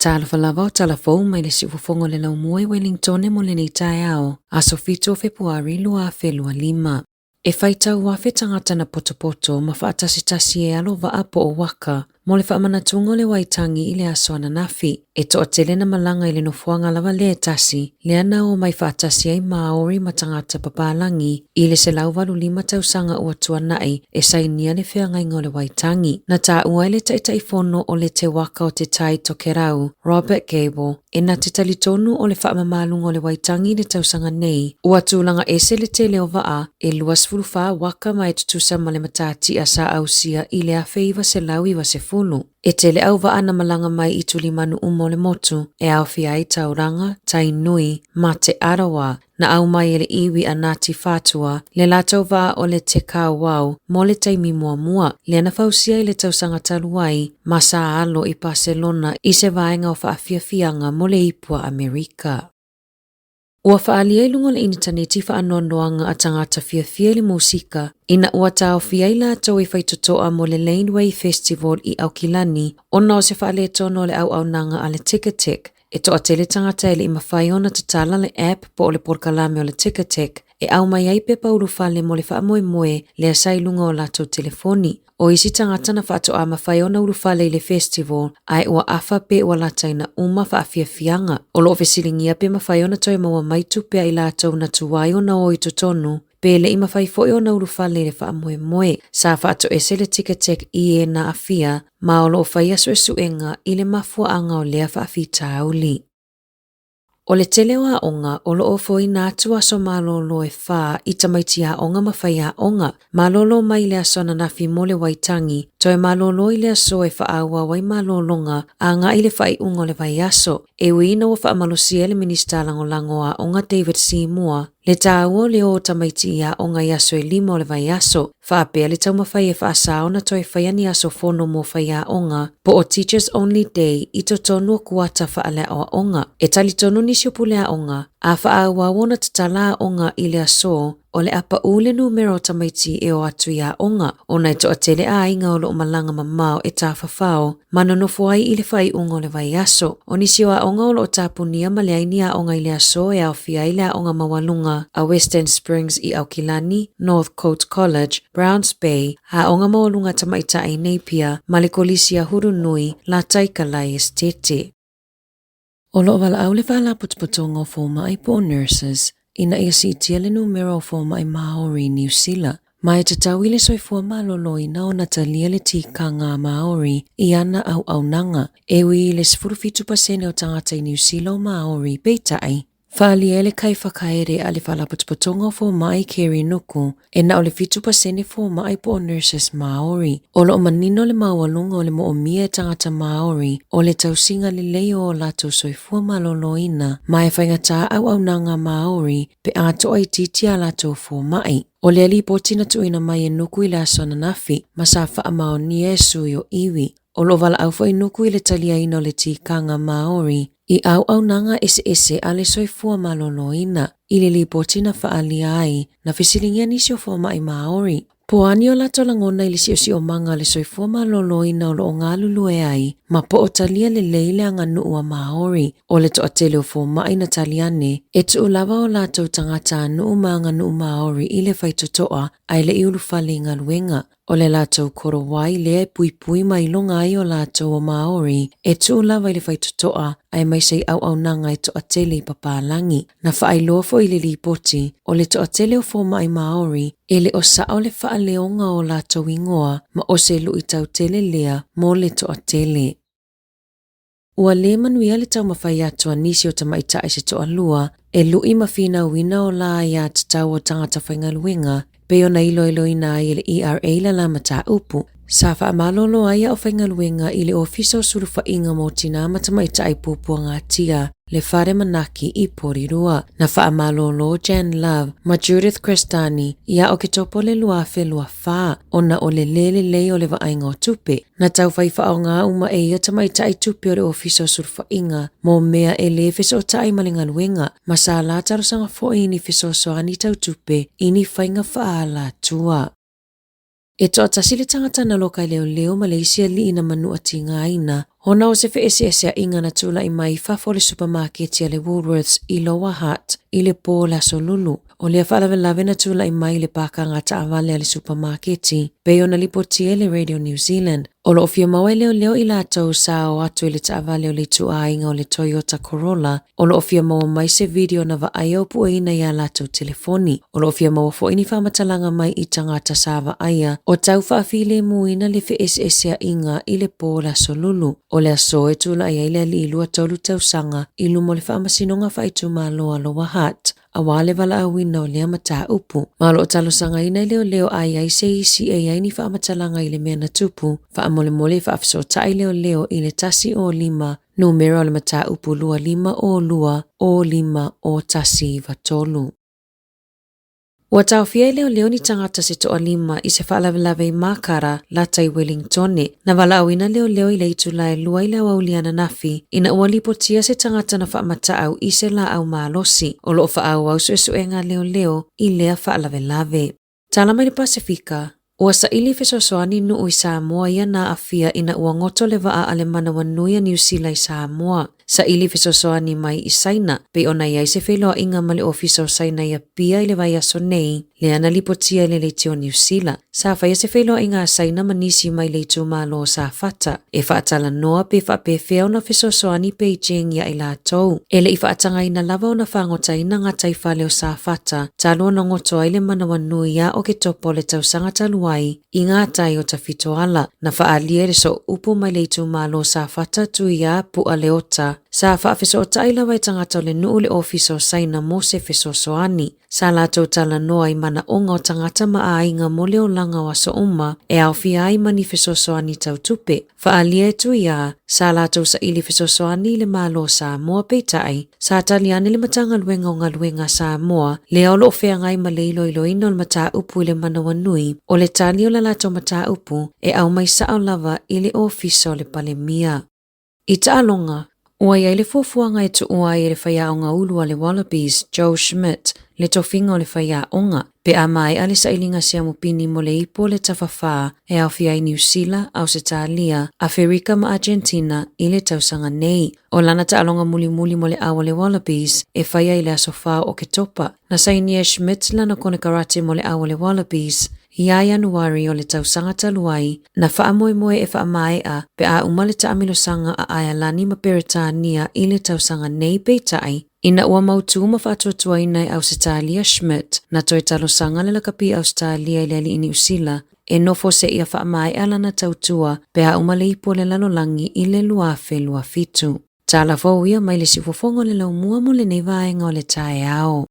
Tala Fou, Tala Fou, mai le siufofongo le lau moe Wellington mo le nei tae ao, a sofito Februari lua felua 5. E whaitau wafe tangata na potopoto ma whaatasitasi e alo wa apo o waka, mo le whaamanatungo le waitangi i le asoana nafi. E toa tele na malanga i le nofuanga lava le tasi, le ana o mai whaatasi ai Maori ma tangata papalangi, i le se lau walu 5 tausanga ua tuanai, e sainia le whianga ingo le waitangi. Na ta ua le taitaifono o le te waka o te tai tokerau, Robert Gable, e na te talitonu o le whaamamalungo le waitangi le tausanga nei, ua tūlanga ese le te leo waa, e luas fulufa waka mai tutusa ma le matati a sa ausia i le afe iwa se lau iwa se fulu. E tele au waa na malanga mai i tuli manu umo le motu, e au fiai tauranga, tai nui, ma te arawa, na au mai ele iwi a nati fatua, le latau waa o le te kau wau, mo le taimi mua mua, le ana fausia i le tausanga taluai, ma sa alo i Barcelona i se vaenga o whaafiafianga mo le ipua Amerika. Ua whaalia i lunga le interneti whaanoanoanga a tangata fiafia le musika, ina ua tau fia i la tau i whaitotoa mo le Laneway Festival i Aukilani, ona o se whaale tono le au nanga a le Ticketek, e toa tele tangata ele i mawhai ona tatala le app po o le porkalame o le Ticketek, e au mai ai pepa urufale mo le whaamoe moe le asai lunga o lato telefoni. O isi tangata na whaato a mawhai ona urufale i le festival, ai ua afa pe ua lataina uma whaafiafianga. O lo ofesilingia pe mawhai ona toi maua maitu pea i lato na tuwai ona o i totonu, pe le i mawhai foi ona urufale le whaamoe moe, sa whaato ese le Ticketek i e na afia, ma o lo whai asu esuenga i le mafua anga o lea whaafita auli. O le telewa onga o lo ofo i nātu aso malolo e wha i tamaiti a onga mawhai a onga. Malolo mai le aso na nafi mo le waitangi, toi malolo i le aso e wha awa wai malolonga a nga i le whai ungo le vai aso. E wina wa wha amalosia le minista lango a onga David Sāmoa, le tāua le o tamaiti a onga i aso e 5 o le vai aso. Wha apea le tau mawhai e wha asao na toi whaiani aso fono mo whai a onga, po o Teachers Only Day i to tonu o kuata wha ale o onga. E tali tonu nisi o pule a onga, a wha awa wona tatala a onga i le aso, o le apa ule numero tamaiti e o atu i a onga, o nai to atele a inga o lo malanga mamao e ta whawhao, manonofu ai i le whai ungo le vai aso. O nisi o a onga o lo tapunia ma le aini a onga i le aso e au fia i le a onga mawalunga a Western Springs i Aukilani, North Coast College, Browns Bay, a onga mawalunga tamaita ai Napier, ma le kolisi a Hurunui, la taikalai estete. O lo wala au le wala putputongo fōma ai po nurses, ina ia si itia le numero fōma ai Maori New Zealand. Mai te tau ile soifua malolo ina o natalia le tikanga Maori i ana au nanga. Ewi ile 45% o tangata i New Zealand Maori peitai. Whaali ele kai whakaere a le whala putputongo fō mai keri nuku, e na o le 5% fō mai po nurses Maori. O lo manino le mawalunga o le mo o mia tangata Maori, o le tausinga le leo o lato soifua malolo ina, mai whaingata au nanga Maori, pe ato ai titia lato fō mai. O le ali potina tuina mai e nuku i le asona nafi, masafa a mao ni e sui o iwi. O lo wala au fai nuku i le talia ina o le tikanga Maori, i au nanga ese a le soifua malolo ina, i le li potina whaalia ai, na fisilingia nisi o fōma i Maori. Po ani o lato langona i le si o manga le soifua malolo ina o lo o ngā lulue ai, ma po o talia le leile anga nuu a Maori, o le to atele o fōma i na taliane, e tu ulawa o lato tangata nuu maanga nuu Maori i le whaitotoa, ai le iulu whale ngā luenga. O le lato korowai le pui mai longa ai o lato o Maori, e tu ulawa i le whaitotoa, ai mai sei au nanga i to atele i papalangi. Na whaai lofo i le lipoti, o le to atele o fōma i Maori, e le o sao le wha leonga o lato ingoa, ma o se lu i tau tele lea, mo le to atele. Ua le manuia le tau mawhai atua nisi o tamaita i se to alua, e lu i mawhina wina o la ia tatau o tangata whaingaluenga, pe o na ilo ina i le ERA la lamata upu. Sa wha malolo aia o whaingaluenga i le ofiso surufa inga mo tina matamaita ai pupua ngā tia, le whare manaki i Porirua. Na wha malolo Jan Love, ma Judith Crestani, ia o ke topo le luafe lua wha, ona o le lei o le waainga o tupe. Na tau whai wha o ngā uma e ia tamaita ai tupe o le ofiso surufa inga, mo mea e le fiso tai malingaluenga, ma sa la tarosanga fo ini fiso soani tau tupe, ini whainga wha ala tua. E toa tasile tangata na loka leo Malaysia li ina manua tinga aina Hona o se fe'esiasia inga na tula I mai fafo le supermarket ia le Woolworths I Lower Hutt I le pō la solulu. O le whalavelave na tula I mai le pākanga taawale a le supermarketi, pei ona lipotie le Radio New Zealand. O lo ofia maua leo I lātou sa o atu I le taawale o le tuainga o le Toyota Corolla, o lo ofia maua mai se video na vaaya o pueina ia lātou telefoni. O lo ofia maua fo ini whamatalanga mai I tangata sa vaaya, o tau whaafile muina le fe'esia inga I le pō la solulu. O le aso e tula ia ile li ilua tolu tausanga I lumo le whaamasinonga whaitu māloa Lower Hutt. Awale wala awina o lea mata upu. Malo o talo sanga ina leo ai se isi e ai ni whaamatalanga I le mea na tupu. Whaamole mole whaafiso tai leo I le tasi o 5, numero o le mata upu 25 o 5 o tasi vatolu. Ua taofia leo ni tangata se toa 5 I se whaalavelave I makara lata I Wellingtone. Na wala awina leo I le itulai lua I le wauliana nafi. Ina ua lipotia se tangata na whaamata au I se la au maalosi. O loo whaau au suesuenga leo I lea whaalavelave. Tala mai le Pasifika. Ua sa ili fesosoani nuu I Sāmoa ia na afia ina ua ngoto le waa ale manawanuia New Zealand I Sāmoa. Sa ili fesosoani mai I Saina, pe ona iai se wheloa inga male ofiso Saina ia pia I le vai aso nei, le ana lipotia le leitio New Zealand. Sa whaia se wheloa inga Saina manisi mai leitu malo sa fata. E whaatala noa pe whaapewhea ona fesosoani Beijing ia I lātou. Ele I whaatanga ina lava ona whangota ina ngatai whaleo sa fata, talo na ngoto ai le manawanuia o ke topo le tausanga taluai, I ngā tai o tawhitoala, na whaalia so upu mai leitu malo sa fata tu ia pua leota. Sa whaafeso o taila wai tangata o le nuu le ofiso Saina mo se fesosoani. Sa lātou tala noa I mana onga o tangata maainga mo leo langa wa so uma e au fia ai mani fesosoani tau tupe. Whaalia tu ia, sa lātou sa ili fesosoani le malo Sāmoa peitai, sa taliane le matanga luenga o ngā luenga Sāmoa, le au lo fea ngai ma leilo ilo ino le mata upu le manawanui, o le tali o la lātou mata upu e au mai sao lava I le ofiso le palemia. I taalonga, ua ia le fuafuanga e tu ua ia le whaia o ngā ulua le Wallabies, Joe Schmidt, le tofinga o le whaia onga, pe a mai ale sa ilinga sia mupini mo le ipo le tawhawha e au fia I New Zealand, Australia, Afrika ma Argentina I le tausanga nei. O lana ta alonga muli mo le awa le Wallabies e whaia I le asofa o ke topa. Na sainia Schmidt lana kone karate mo le awa le Wallabies, Ia Januari o le tausanga taluai, na whaamoemoe e whaamae a pe a umale ta amilosanga a Ayalani ma Peretania I le tausanga nei peitai, ina ua mautu ma whaatuatua inai Australia Schmidt, na toi talosanga le lakapi Australia I le ali New Zealand, e nofo se ia whaamae a lana tautua pe a umale ipo le lalolangi I le luafe luafitu. Tala Fou ia mai le sifofongo le laumua mo le nei vaenga o le tae ao.